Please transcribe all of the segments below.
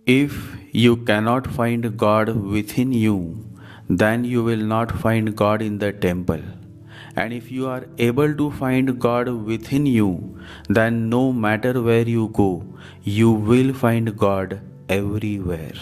If you cannot find God within you, then you will not find God in the temple. And if you are able to find God within you, then no matter where you go, you will find God everywhere.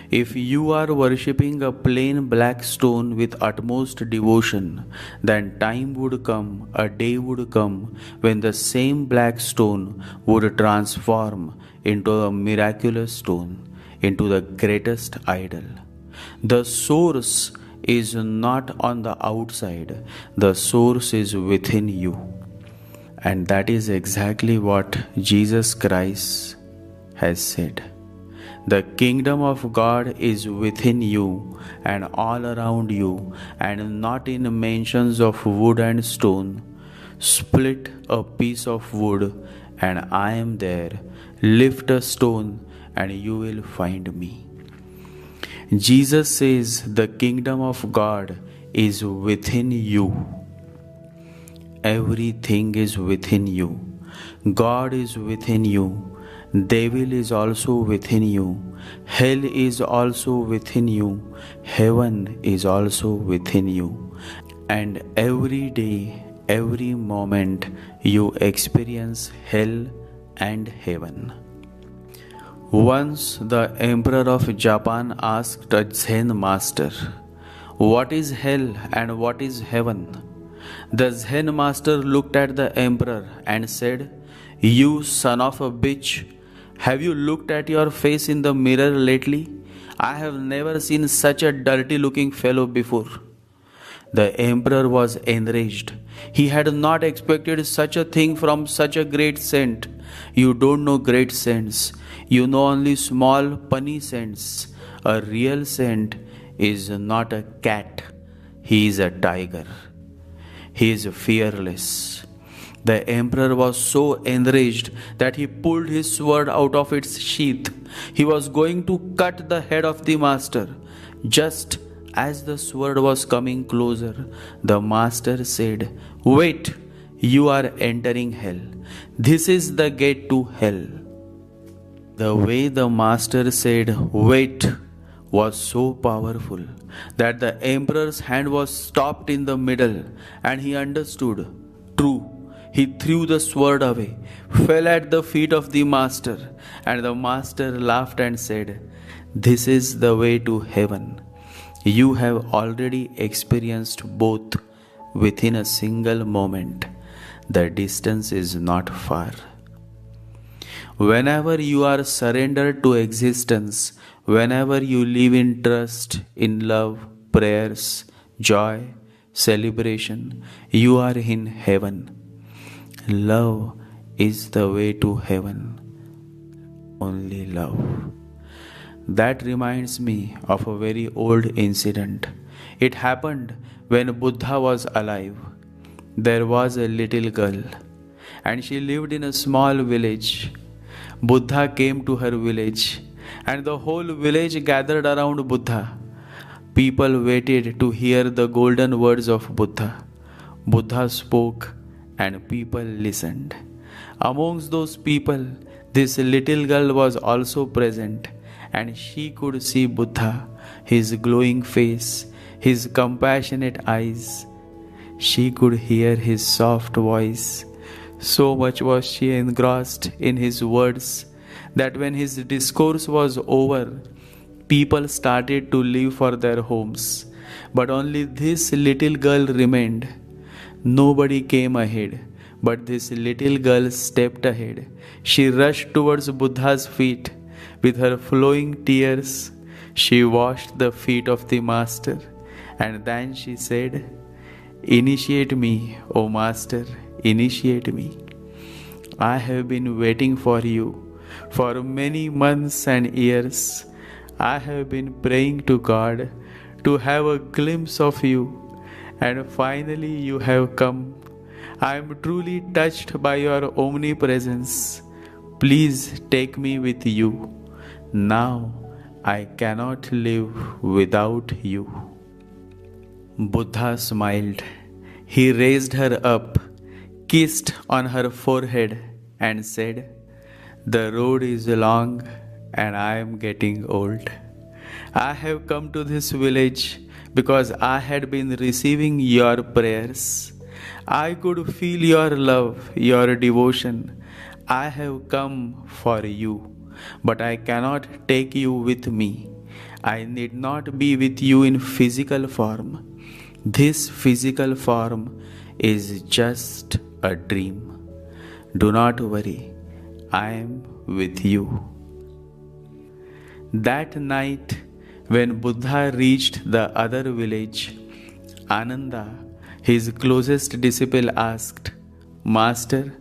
If you are worshipping a plain black stone with utmost devotion, then time would come, a day would come, when the same black stone would transform into a miraculous stone, into the greatest idol. The source is not on the outside, the source is within you. And that is exactly what Jesus Christ has said. The kingdom of God is within you and all around you, and not in mansions of wood and stone. Split a piece of wood, and I am there. Lift a stone, and you will find me. Jesus says the kingdom of God is within you. Everything is within you. God is within you. Devil is also within you. Hell is also within you. Heaven is also within you. And every day, every moment, you experience hell and heaven. Once the Emperor of Japan asked a Zen master, "What is hell and what is heaven?" The Zen master looked at the emperor and said, "You son of a bitch, have you looked at your face in the mirror lately? I have never seen such a dirty looking fellow before." The emperor was enraged. He had not expected such a thing from such a great saint. "You don't know great saints. You know only small punny saints. A real saint is not a cat. He is a tiger. He is fearless." The emperor was so enraged that he pulled his sword out of its sheath. He was going to cut the head of the master. Just as the sword was coming closer, the master said, "Wait, you are entering hell. This is the gate to hell." The way the master said, "Wait," was so powerful that the emperor's hand was stopped in the middle, and he understood. True, he threw the sword away, fell at the feet of the master, and the master laughed and said, "This is the way to heaven. You have already experienced both within a single moment. The distance is not far." Whenever you are surrendered to existence, whenever you live in trust, in love, prayers, joy, celebration, you are in heaven. Love is the way to heaven. Only love. That reminds me of a very old incident. It happened when Buddha was alive. There was a little girl, and she lived in a small village. Buddha came to her village, and the whole village gathered around Buddha. People waited to hear the golden words of Buddha. Buddha spoke, and people listened. Amongst those people, this little girl was also present, and she could see Buddha, his glowing face, his compassionate eyes. She could hear his soft voice. So much was she engrossed in his words that when his discourse was over, people started to leave for their homes. But only this little girl remained. Nobody came ahead, but this little girl stepped ahead. She rushed towards Buddha's feet. With her flowing tears, she washed the feet of the master, and then she said, "Initiate me, O master, initiate me. I have been waiting for you for many months and years. I have been praying to God to have a glimpse of you, and finally you have come. I am truly touched by your omnipresence. Please take me with you. Now I cannot live without you." Buddha smiled. He raised her up, kissed on her forehead, and said, "The road is long, and I am getting old. I have come to this village because I had been receiving your prayers. I could feel your love, your devotion. I have come for you, but I cannot take you with me. I need not be with you in physical form. This physical form is just a dream. Do not worry, I am with you. That night, when Buddha reached the other village, Ananda, his closest disciple, asked, Master,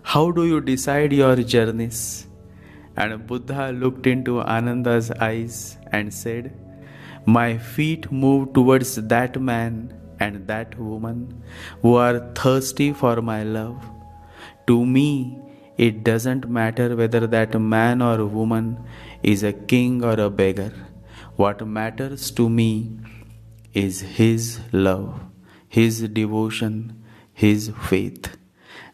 how do you decide your journeys? And Buddha looked into Ananda's eyes and said, My feet move towards that man and that woman who are thirsty for my love. To me, it doesn't matter whether that man or woman is a king or a beggar. What matters to me is his love, his devotion, his faith.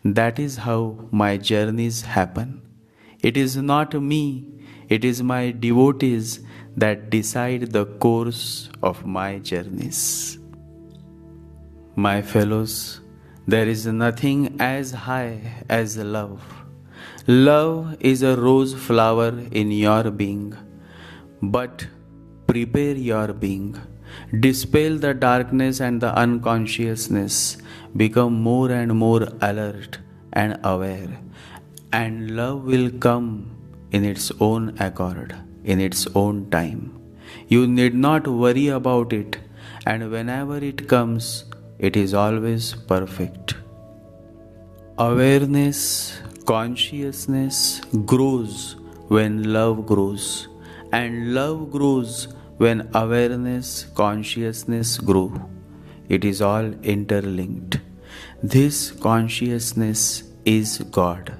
That is how my journeys happen. It is not me, it is my devotees that decide the course of my journeys. My fellows, there is nothing as high as love. Love is a rose flower in your being. But prepare your being. Dispel the darkness and the unconsciousness. Become more and more alert and aware. And love will come in its own accord, in its own time. You need not worry about it, and whenever it comes, it is always perfect. Awareness, consciousness grows when love grows, and love grows when awareness, consciousness grow. It is all interlinked. This consciousness is God.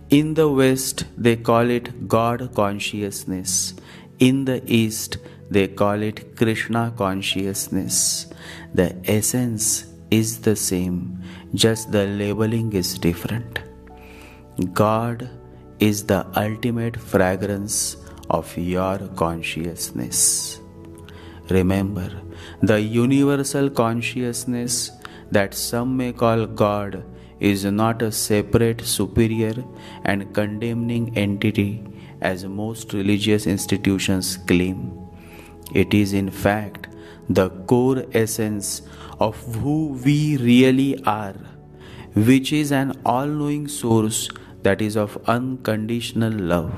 In the West, they call it God consciousness. In the East, they call it Krishna consciousness. The essence is the same, just the labeling is different. God is the ultimate fragrance of your consciousness. Remember, the universal consciousness that some may call God is not a separate, superior, and condemning entity as most religious institutions claim. It is, in fact, the core essence of who we really are, which is an all knowing source that is of unconditional love.